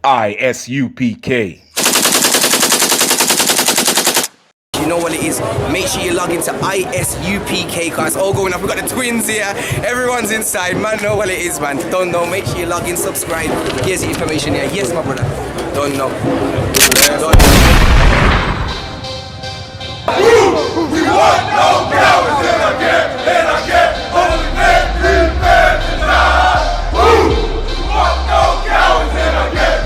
I.S.U.P.K. You know what it is? Make sure you log into I.S.U.P.K, cause it's all going up. We got the twins here. Everyone's inside. Man, know what it is, man. Don't know. Make sure you log in, subscribe. Here's the information here. Yes, my brother. Don't know. Don't know. We want no cowards in our camp, only men, green men to die. We want no cowards in our camp,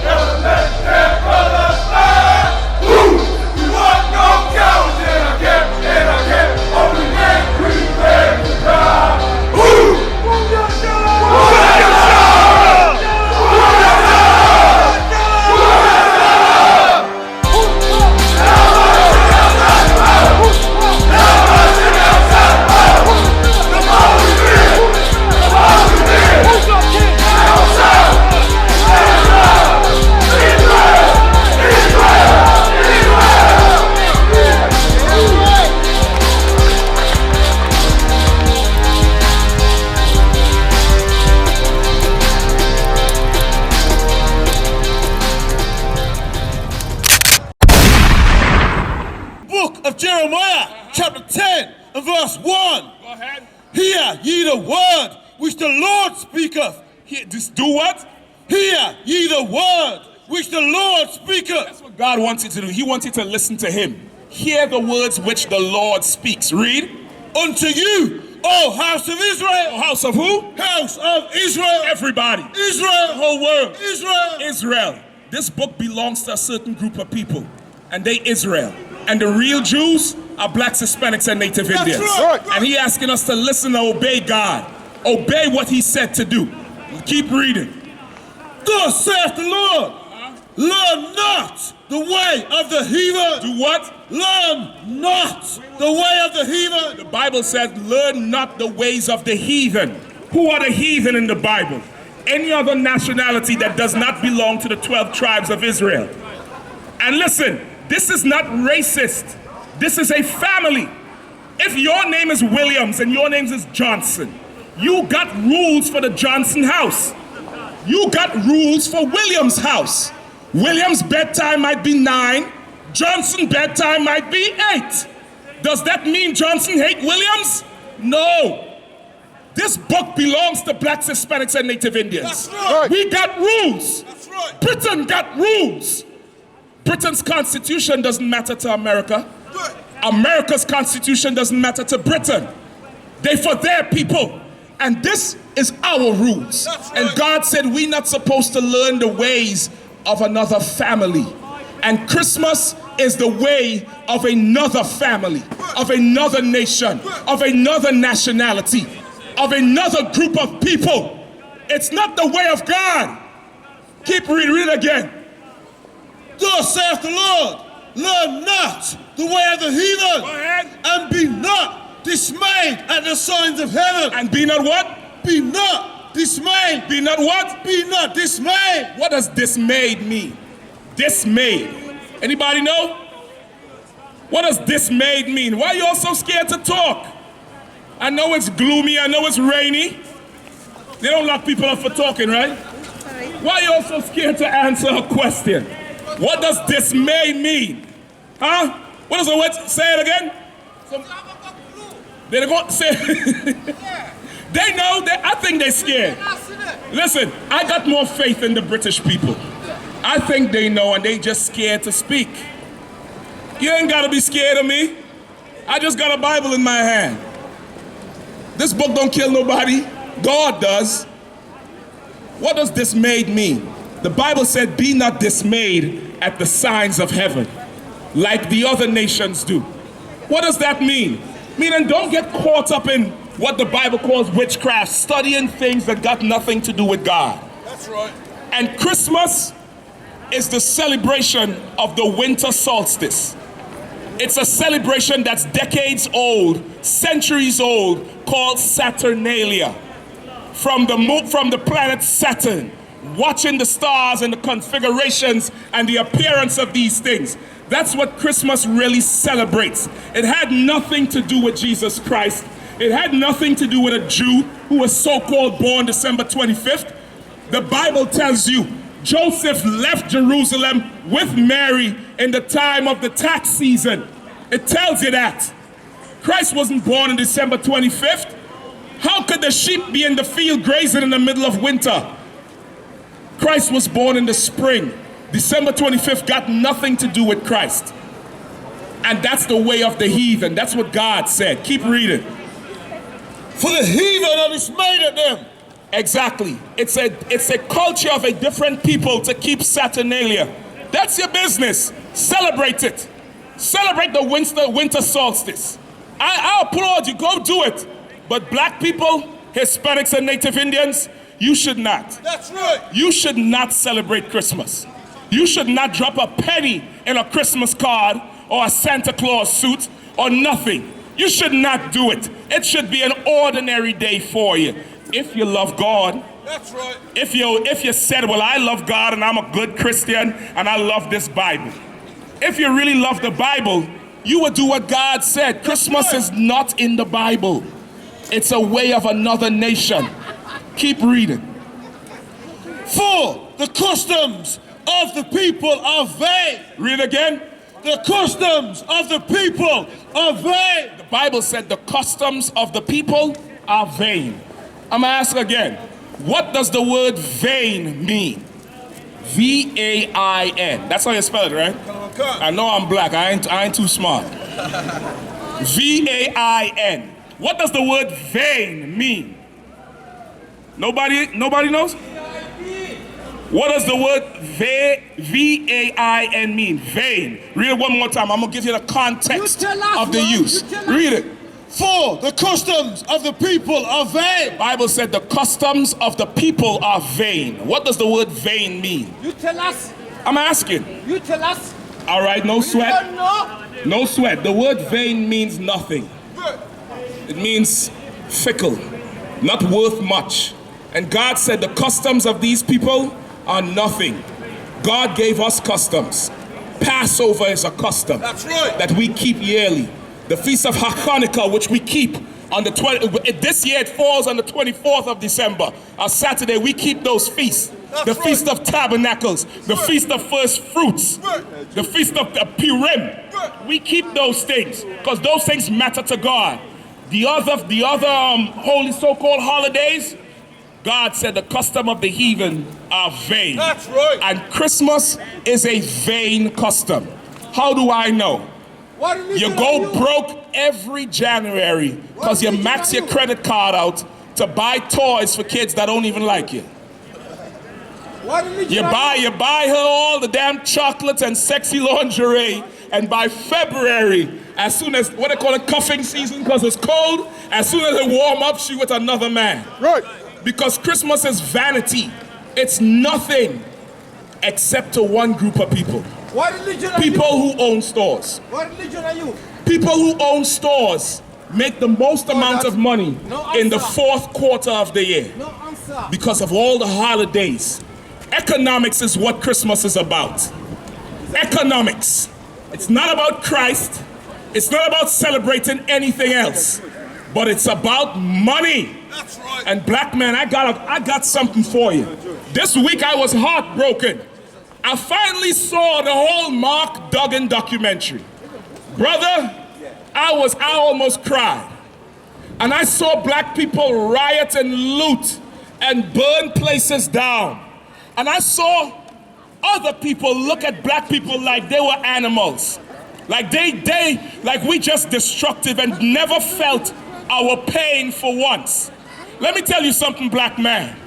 never let their brothers die. We want no cowards in our camp, only men, green men to die. Of Jeremiah, chapter 10 and verse 1. Go ahead. Hear ye the word which the Lord speaketh. Do what? Hear ye the word which the Lord speaketh. That's what God wants you to do. He wants you to listen to him. Hear the words which the Lord speaks. Read. Unto you, O house of Israel. House of who? House of Israel. Everybody. Israel. The whole world. Israel. Israel. This book belongs to a certain group of people, and they Israel. And the real Jews are blacks, Hispanics, and Native Indians. Right. And he asking us to listen and obey God. Obey what he said to do. Keep reading. Thus saith the Lord, learn not the way of the heathen. Do what? Learn not the way of the heathen. The Bible says, learn not the ways of the heathen. Who are the heathen in the Bible? Any other nationality that does not belong to the 12 tribes of Israel. And listen, this is not racist. This is a family. If your name is Williams and your name is Johnson, you got rules for the Johnson house. You got rules for Williams' house. Williams' bedtime might be 9. Johnson bedtime might be 8. Does that mean Johnson hate Williams? No. This book belongs to blacks, Hispanics, and Native Indians. That's right. We got rules. That's right. Britain got rules. Britain's constitution doesn't matter to America. Good. America's constitution doesn't matter to Britain. They for their people. And this is our rules. That's right. And God said we're not supposed to learn the ways of another family. And Christmas is the way of another family, of another nation, of another nationality, of another group of people. It's not the way of God. Keep reading, read again. Thus saith the Lord, learn not the way of the heathen, and be not dismayed at the signs of heaven. And be not what? Be not dismayed. Be not what? Be not dismayed. What does dismayed mean? Dismayed. Anybody know? What does dismayed mean? Why are you all so scared to talk? I know it's gloomy, I know it's rainy. They don't lock people up for talking, right? Why are you all so scared to answer a question? What does dismay mean? Huh? What does the word say it again? They don't say They know that I think they're scared. Listen, I got more faith in the British people. I think they know and they just scared to speak. You ain't gotta be scared of me. I just got a Bible in my hand. This book don't kill nobody. God does. What does dismayed mean? The Bible said, be not dismayed at the signs of heaven, like the other nations do. What does that mean? Meaning don't get caught up in what the Bible calls witchcraft, studying things that got nothing to do with God. That's right. And Christmas is the celebration of the winter solstice. It's a celebration that's decades old, centuries old, called Saternalia. From the planet Saturn, watching the stars and the configurations and the appearance of these things. That's what Christmas really celebrates. It had nothing to do with Jesus Christ. It had nothing to do with a Jew who was so-called born December 25th. The Bible tells you Joseph left Jerusalem with Mary in the time of the tax season. It tells you that. Christ wasn't born on December 25th. How could the sheep be in the field grazing in the middle of winter? Christ was born in the spring. December 25th got nothing to do with Christ. And that's the way of the heathen. That's what God said. Keep reading. For the heathen are dismayed at them. Exactly. It's a culture of a different people to keep Saternalia. That's your business. Celebrate it. Celebrate the winter solstice. I applaud you. Go do it. But black people, Hispanics and Native Indians, you should not. That's right. You should not celebrate Christmas. You should not drop a penny in a Christmas card or a Santa Claus suit or nothing. You should not do it. It should be an ordinary day for you. If you love God, that's right. If you said, well, I love God and I'm a good Christian and I love this Bible. If you really love the Bible, you would do what God said. Christmas is not in the Bible. It's a way of another nation. Keep reading. For the customs of the people are vain. Read again. The customs of the people are vain. The Bible said the customs of the people are vain. I'm going to ask again. What does the word vain mean? V-A-I-N. That's how you spell it, right? I know I'm black. I ain't too smart. V-A-I-N. What does the word vain mean? Nobody knows? What does the word V-A-I-N mean? Vain. Read it one more time. I'm going to give you the context of the use. Read it. For the customs of the people are vain. The Bible said the customs of the people are vain. What does the word vain mean? You tell us. I'm asking. You tell us. All right, no sweat. We don't know. No sweat. The word vain means nothing. It means fickle, not worth much. And God said the customs of these people are nothing. God gave us customs. Passover is a custom. That's right. That we keep yearly. The Feast of Hanukkah, which we keep on the 20th. This year it falls on the 24th of December. On Saturday, we keep those feasts. The Feast of Tabernacles, the Feast of First Fruits, the Feast of Purim. We keep those things because those things matter to God. The other holy so-called holidays, God said the custom of the heathen are vain. That's right. And Christmas is a vain custom. How do I know? You go broke every January because you max your credit card out to buy toys for kids that don't even like you. You buy her all the damn chocolates and sexy lingerie, and by February, as soon as, what they call it, cuffing season because it's cold, as soon as they warm up, she with another man. Right. Because Christmas is vanity. It's nothing except to one group of people. What religion are People you? who own stores. What religion are you? People who own stores make the most amount of money in the fourth quarter of the year No answer. because of all the holidays. Economics is what Christmas is about. Economics. It's not about Christ. It's not about celebrating anything else. But it's about money. That's right. And black man, I got something for you. This week I was heartbroken. I finally saw the whole Mark Duggan documentary. Brother, I almost cried. And I saw black people riot and loot and burn places down. And I saw other people look at black people like they were animals. Like like we just destructive and never felt our pain for once. Let me tell you something, black man.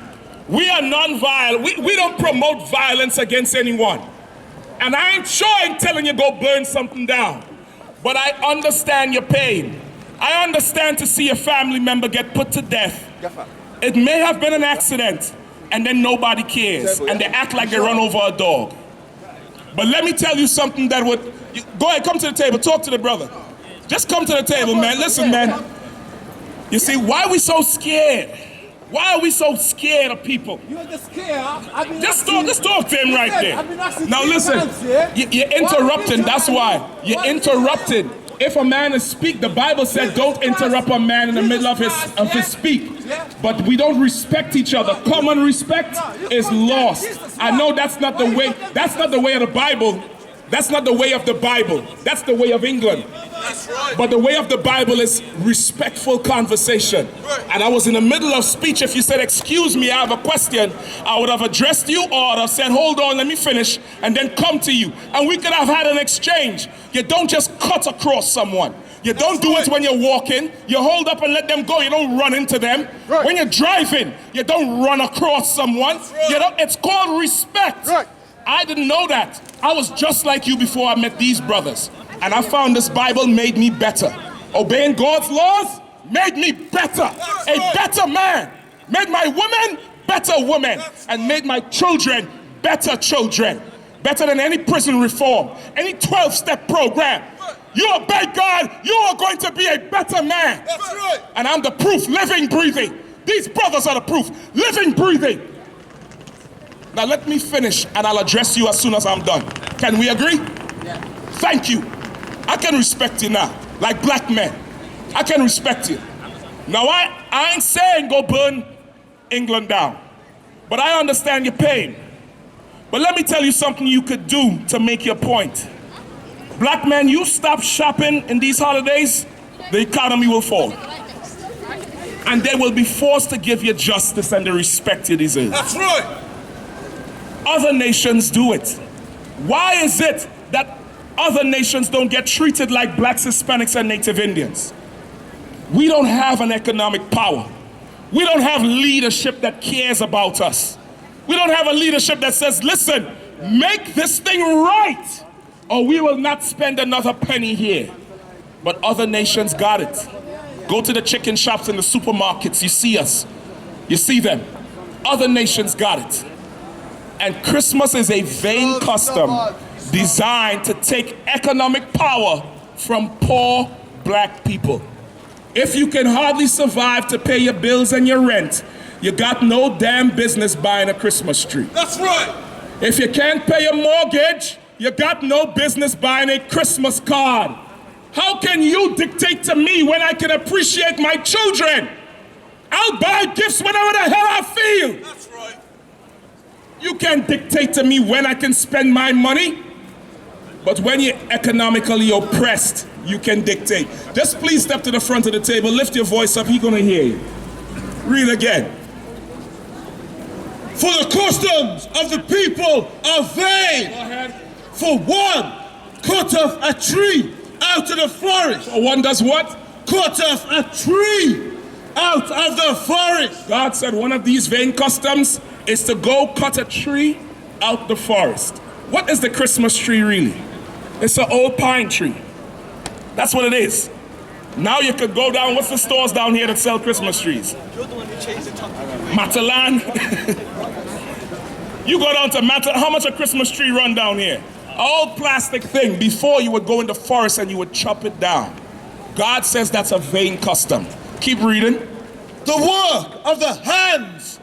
We are non-violent. We don't promote violence against anyone. And I ain't telling you go burn something down. But I understand your pain. I understand to see a family member get put to death. It may have been an accident, and then nobody cares. And they act like they run over a dog. But let me tell you something that would... Go ahead, come to the table, talk to the brother. Just come to the table, man. Listen, man. You see, why are we so scared? Why are we so scared of people? You're just scared. Just talk to him right there. Now listen, you're interrupting, that's why. You're interrupting. If a man is speak, the Bible said don't interrupt a man in the middle of his speak. Yeah. but we don't respect each other. Common respect is lost. I know that's not the way. That's not the way of the Bible. That's not the way of the Bible. That's the way of England. That's right. But the way of the Bible is respectful conversation. And I was in the middle of speech. If you said, excuse me, I have a question, I would have addressed you, or I'd have said, hold on, let me finish, and then come to you. And we could have had an exchange. You don't just cut across someone. You don't do it when you're walking. You hold up and let them go. You don't run into them. Right. When you're driving, you don't run across someone. right. You don't, it's called respect. Right. I didn't know that. I was just like you before I met these brothers. And I found this Bible made me better. Obeying God's laws made me better. A better man. Made my women better women. And made my children better children. Better than any prison reform. Any 12-step program. You obey God, you are going to be a better man. That's right. And I'm the proof, living, breathing. These brothers are the proof, living, breathing. Now let me finish and I'll address you as soon as I'm done. Can we agree? Yeah. Thank you. I can respect you now, like black men. I can respect you. Now I ain't saying go burn England down, but I understand your pain. But let me tell you something you could do to make your point. Black men, you stop shopping in these holidays, the economy will fall. And they will be forced to give you justice and the respect you deserve. That's right. Other nations do it. Why is it that other nations don't get treated like blacks, Hispanics, and Native Indians? We don't have an economic power. We don't have leadership that cares about us. We don't have a leadership that says, listen, make this thing right, or we will not spend another penny here. But other nations got it. Go to the chicken shops in the supermarkets, you see us. You see them. Other nations got it. And Christmas is a vain custom designed to take economic power from poor black people. If you can hardly survive to pay your bills and your rent, you got no damn business buying a Christmas tree. That's right. If you can't pay a mortgage, you got no business buying a Christmas card. How can you dictate to me when I can appreciate my children? I'll buy gifts whenever the hell I feel. That's right. You can't dictate to me when I can spend my money. But when you're economically oppressed, you can dictate. Just please step to the front of the table, lift your voice up, he's gonna hear you. Read again. For the customs of the people are vain. Go ahead. For one, cut off a tree out of the forest. One does what? Cut off a tree out of the forest. God said one of these vain customs is to go cut a tree out the forest. What is the Christmas tree really? It's an old pine tree. That's what it is. Now you could go down, what's the stores down here that sell Christmas trees? Matalan. You go down to Matalan, how much a Christmas tree run down here? An old plastic thing. Before you would go in the forest and you would chop it down. God says that's a vain custom. Keep reading. The work of the hands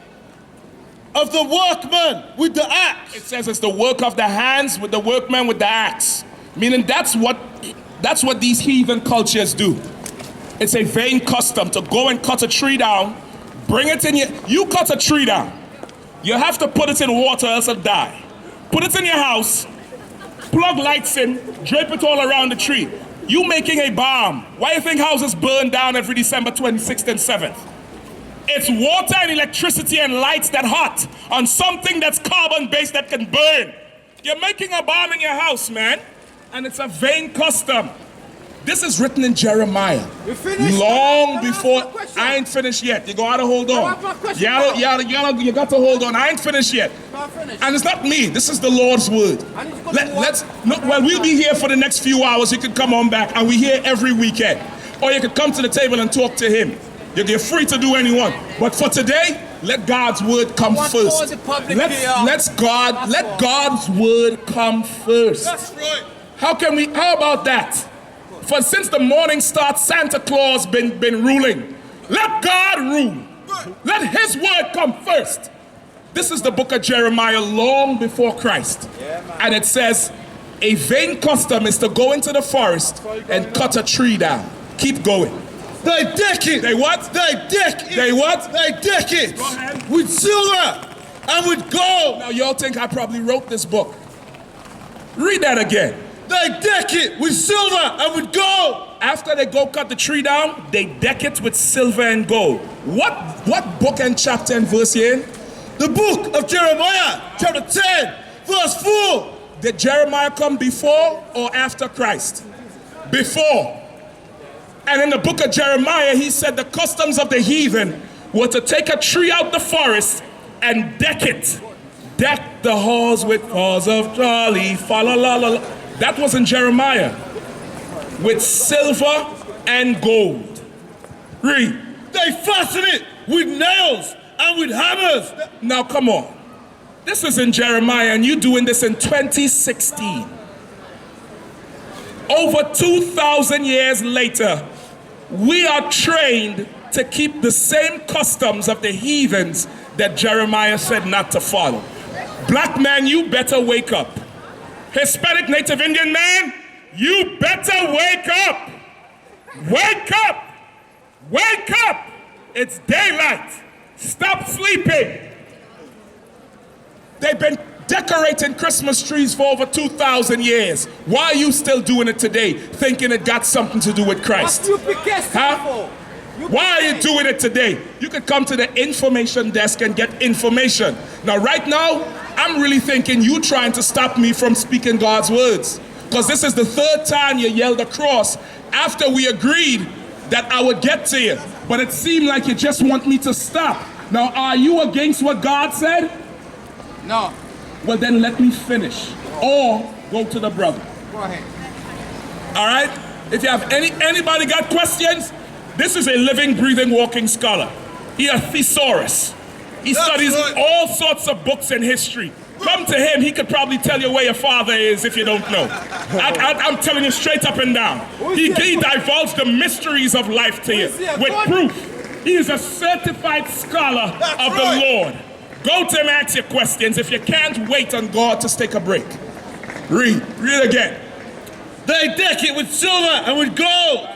of the workman with the axe. It says it's the work of the hands with the workman with the axe. Meaning that's what these heathen cultures do. It's a vain custom to go and cut a tree down, bring it in you cut a tree down. You have to put it in water else it'll die. Put it in your house, plug lights in, drape it all around the tree. You making a bomb. Why do you think houses burn down every December 26th and 7th? It's water and electricity and lights that hot on something that's carbon-based that can burn. You're making a bomb in your house, man. And it's a vain custom. This is written in Jeremiah. You finished? Long before. I ain't finished yet. You gotta hold on. You got to hold on. I ain't finished yet. And it's not me. This is the Lord's word. We'll be here for the next few hours. You can come on back, and we're here every weekend. Or you could come to the table and talk to him. You're free to do anyone. But for today, let God's word come first. Let God's word come first. That's right. How about that? For since the morning starts, Santa Claus been ruling. Let God rule. Let his word come first. This is the book of Jeremiah long before Christ. And it says, a vain custom is to go into the forest and cut a tree down. Keep going. They deck it. They what? They deck it. They what? They deck it. Go ahead. With silver and with gold. Now y'all think I probably wrote this book. Read that again. They deck it with silver and with gold. After they go cut the tree down, they deck it with silver and gold. What book and chapter and verse you in? The book of Jeremiah, chapter 10, verse 4. Did Jeremiah come before or after Christ? Before. And in the book of Jeremiah, he said the customs of the heathen were to take a tree out the forest and deck it. Deck the halls with halls of jolly, fa la la la. That was in Jeremiah. With silver and gold. Read. They fasten it with nails and with hammers. Now come on. This is in Jeremiah and you're doing this in 2016. Over 2,000 years later, we are trained to keep the same customs of the heathens that Jeremiah said not to follow. Black man, you better wake up. Hispanic Native Indian man, you better wake up. Wake up. Wake up. It's daylight. Stop sleeping. They've been decorating Christmas trees for over 2,000 years. Why are you still doing it today, thinking it got something to do with Christ? Huh? Why are you doing it today? You could come to the information desk and get information. Now, right now, I'm really thinking you trying to stop me from speaking God's words. Because this is the third time you yelled across after we agreed that I would get to you. But it seemed like you just want me to stop. Now, are you against what God said? No. Well, then let me finish. Or go to the brother. Go ahead. All right? If you have anybody got questions, this is a living, breathing, walking scholar. He a thesaurus. He studies all sorts of books in history. Come to him, he could probably tell you where your father is if you don't know. I'm telling you straight up and down. He divulged the mysteries of life to you with proof. He is a certified scholar of the Lord. Go to him and ask your questions if you can't wait on God to take a break. Read again. They deck it with silver and with gold.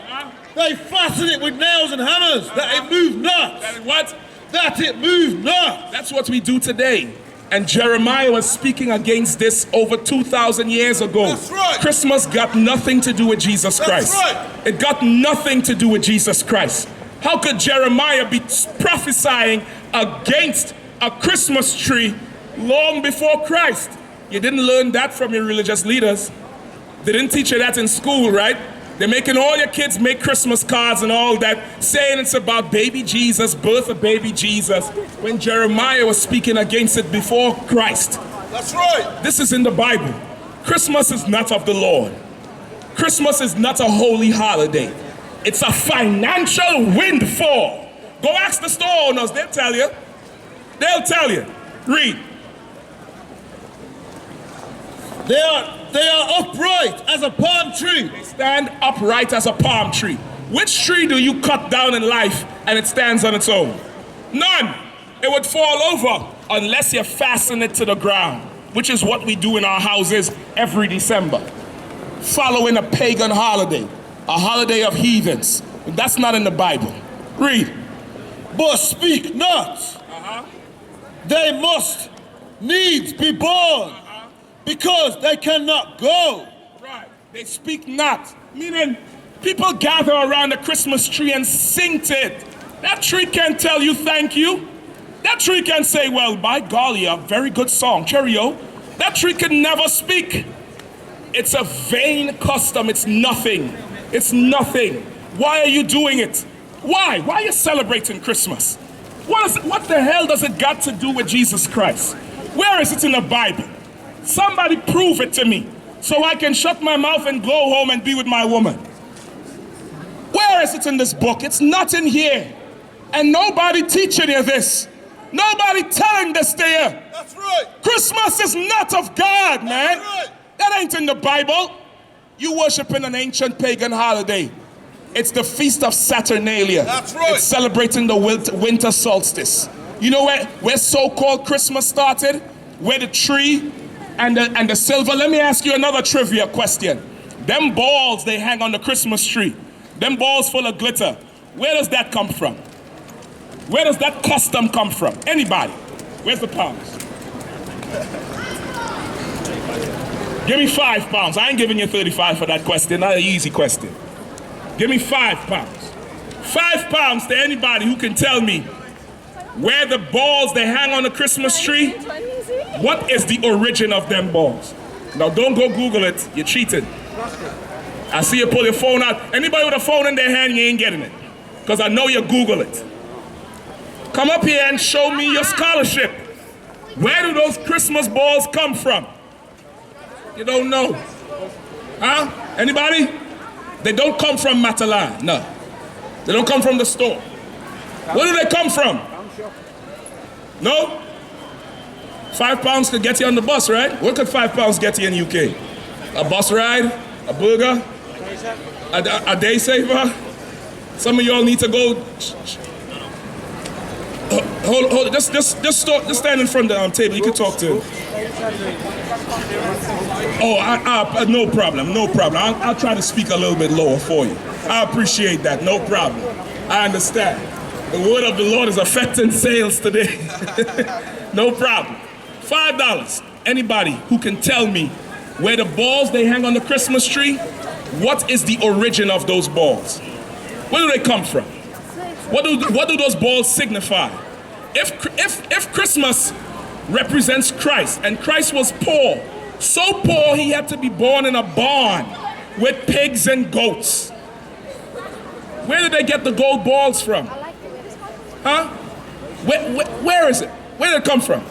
They fasten it with nails and hammers, that it move not. What? That it move not. That's what we do today. And Jeremiah was speaking against this over 2,000 years ago. That's right. Christmas got nothing to do with Jesus Christ. That's right. It got nothing to do with Jesus Christ. How could Jeremiah be prophesying against a Christmas tree long before Christ? You didn't learn that from your religious leaders. They didn't teach you that in school, right? They're making all your kids make Christmas cards and all that, saying it's about baby Jesus, birth of baby Jesus, when Jeremiah was speaking against it before Christ. That's right. This is in the Bible. Christmas is not of the Lord. Christmas is not a holy holiday. It's a financial windfall. Go ask the store owners, they'll tell you. They'll tell you. Read. They are upright as a palm tree. They stand upright as a palm tree. Which tree do you cut down in life and it stands on its own? None. It would fall over unless you fasten it to the ground, which is what we do in our houses every December, following a pagan holiday, a holiday of heathens. That's not in the Bible. Read. But speak not. They must needs be born. Because they cannot go. Right. They speak not. Meaning, people gather around the Christmas tree and sing to it. That tree can tell you thank you. That tree can say, well, by golly, a very good song, cheerio. That tree can never speak. It's a vain custom. It's nothing. It's nothing. Why are you doing it? Why? Why are you celebrating Christmas? What the hell does it got to do with Jesus Christ? Where is it in the Bible? Somebody prove it to me so I can shut my mouth and go home and be with my woman. Where is it in this book? It's not in here. And nobody teaching you this. Nobody telling this to you. That's right. Christmas is not of God, man. That's right. That ain't in the Bible. You worshiping an ancient pagan holiday. It's the feast of Saternalia. That's right. It's celebrating the winter solstice. You know where so-called Christmas started? Where the tree and the silver. Let me ask you another trivia question. Them balls they hang on the Christmas tree, them balls full of glitter, Where does that come from? Where does that custom come from? Anybody? Where's the pounds? Give me £5. I ain't giving you 35 for that question. Not an easy question. Give me £5. £5 to anybody who can tell me where the balls they hang on the Christmas tree, what is the origin of them balls? Now don't go Google it, you're cheating. I see you pull your phone out. Anybody with a phone in their hand, you ain't getting it. Because I know you Google it. Come up here and show me your scholarship. Where do those Christmas balls come from? You don't know. Huh? Anybody? They don't come from Matalan, no. They don't come from the store. Where do they come from? No? £5 could get you on the bus, right? What could £5 get you in UK? A bus ride? A burger? A day saver? Some of y'all need to go. Hold. Just stand in front of the table. You can talk to him. Oh, no problem. I'll try to speak a little bit lower for you. I appreciate that. No problem. I understand. The word of the Lord is affecting sales today. No problem. $5. Anybody who can tell me where the balls they hang on the Christmas tree, what is the origin of those balls? Where do they come from? What do those balls signify? If Christmas represents Christ, and Christ was poor, so poor he had to be born in a barn with pigs and goats. Where did they get the gold balls from? Huh? Where is it? Where did it come from?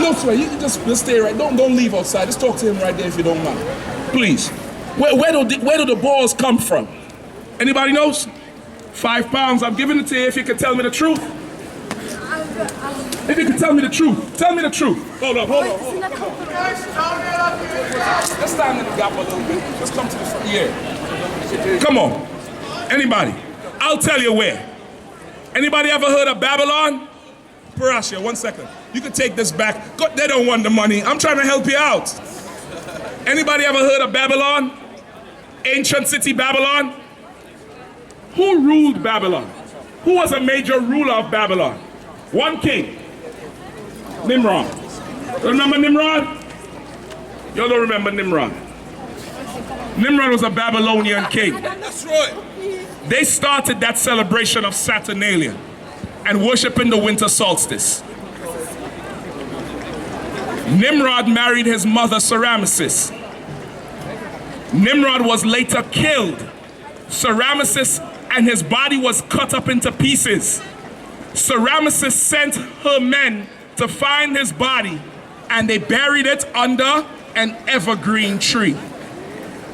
No, sir, you can just stay right. Don't leave outside. Just talk to him right there if you don't mind. Please. Where do the balls come from? Anybody knows? £5. I'm giving it to you if you can tell me the truth. If you can tell me the truth. Tell me the truth. Hold on. Let's stand in the gap a little bit. Just come to the front. Yeah. Come on. Anybody? I'll tell you where. Anybody ever heard of Babylon? Parashia, 1 second. You can take this back. They don't want the money. I'm trying to help you out. Anybody ever heard of Babylon? Ancient city Babylon? Who ruled Babylon? Who was a major ruler of Babylon? One king. Nimrod. Remember Nimrod? Y'all don't remember Nimrod. Nimrod was a Babylonian king. That's right. They started that celebration of Saternalia and worshiping the winter solstice. Nimrod married his mother Semiramis. Nimrod was later killed. Semiramis and his body was cut up into pieces. Semiramis sent her men to find his body, and they buried it under an evergreen tree.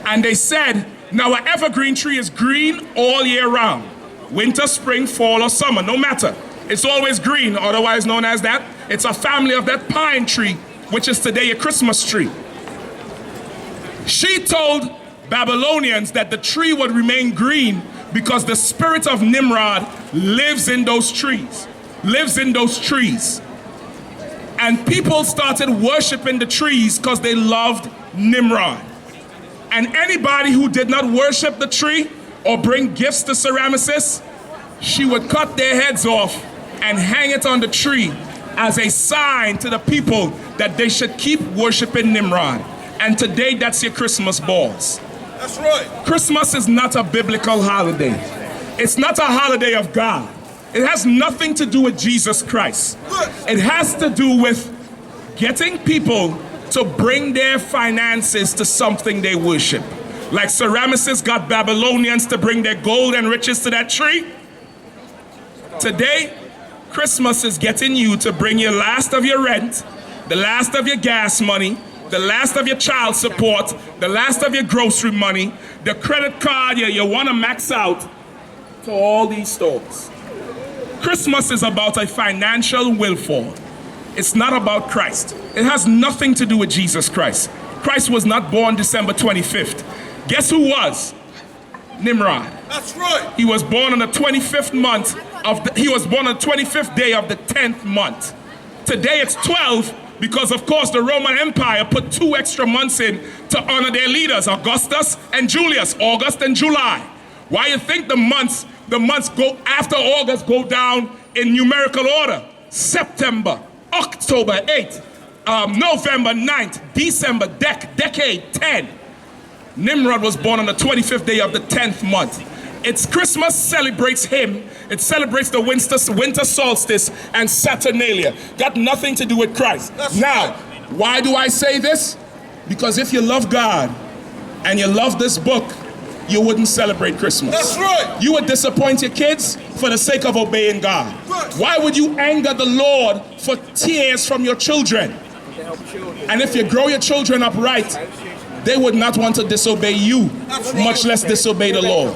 And they said, now an evergreen tree is green all year round. Winter, spring, fall, or summer, no matter. It's always green, otherwise known as that. It's a family of that pine tree, which is today a Christmas tree. She told Babylonians that the tree would remain green because the spirit of Nimrod lives in those trees. And people started worshiping the trees because they loved Nimrod. And anybody who did not worship the tree or bring gifts to Semiramis, she would cut their heads off and hang it on the tree as a sign to the people that they should keep worshiping Nimrod. And today, that's your Christmas balls. That's right. Christmas is not a biblical holiday. It's not a holiday of God. It has nothing to do with Jesus Christ. It has to do with getting people to bring their finances to something they worship. Like Semiramis got Babylonians to bring their gold and riches to that tree. Today, Christmas is getting you to bring your last of your rent, the last of your gas money, the last of your child support, the last of your grocery money, the credit card you want to max out to all these stores. Christmas is about a financial windfall. It's not about Christ. It has nothing to do with Jesus Christ. Christ was not born December 25th. Guess who was? Nimrod. That's right. He was born on the 25th month he was born on the 25th day of the 10th month. Today it's 12, Because of course the Roman Empire put 2 extra months in to honor their leaders, Augustus and Julius, August and July. Why you think the months go after August go down in numerical order? September, October 8th, November 9th, December decade 10. Nimrod was born on the 25th day of the 10th month. It's Christmas celebrates him. It celebrates the winter solstice and Saternalia. Got nothing to do with Christ. Now, why do I say this? Because if you love God and you love this book, you wouldn't celebrate Christmas. That's right. You would disappoint your kids for the sake of obeying God. Why would you anger the Lord for tears from your children? And if you grow your children up right, they would not want to disobey you, much less disobey the Lord.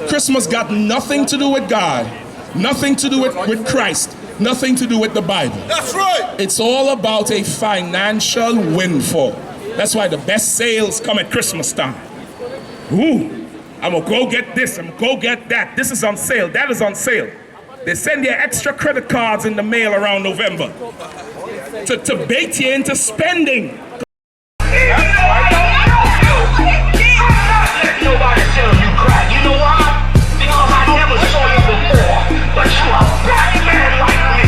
Christmas got nothing to do with God, nothing to do with Christ, nothing to do with the Bible. That's right. It's all about a financial windfall. That's why the best sales come at Christmas time. Ooh, I'm gonna go get this, I'm gonna go get that. This is on sale, that is on sale. They send you extra credit cards in the mail around November to bait you into spending. Nobody tell you cry. You know why? Because I never saw you before. But you a black man like me.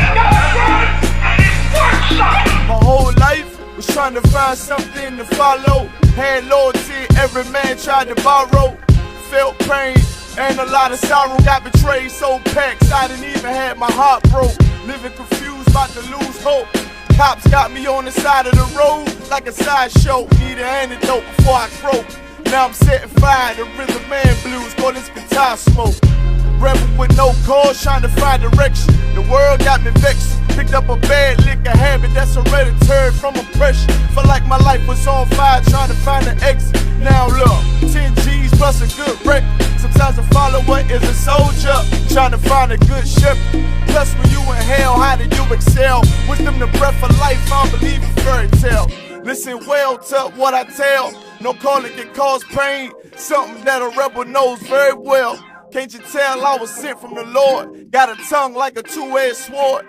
And it's worth something. My whole life was trying to find something to follow. Had loyalty, every man tried to borrow. Felt pain and a lot of sorrow. Got betrayed, sold packs, I didn't even have my heart broke. Living confused, about to lose hope. Cops got me on the side of the road like a sideshow. Need an antidote before I croak. Now I'm setting fire to rhythm man blues, call this guitar smoke. Rebel with no cause, trying to find direction. The world got me vexed. Picked up a bad liquor habit that's hereditary from oppression. Felt like my life was on fire, trying to find an exit. Now look, 10 G's plus a good wreck. Sometimes a follower is a soldier, trying to find a good shepherd. Plus when you in hell, how do you excel? Wisdom the breath of life, I don't believe in fairy tale. Listen well to what I tell. No calling can cause pain. Something that a rebel knows very well. Can't you tell I was sent from the Lord? Got a tongue like a two-edged sword.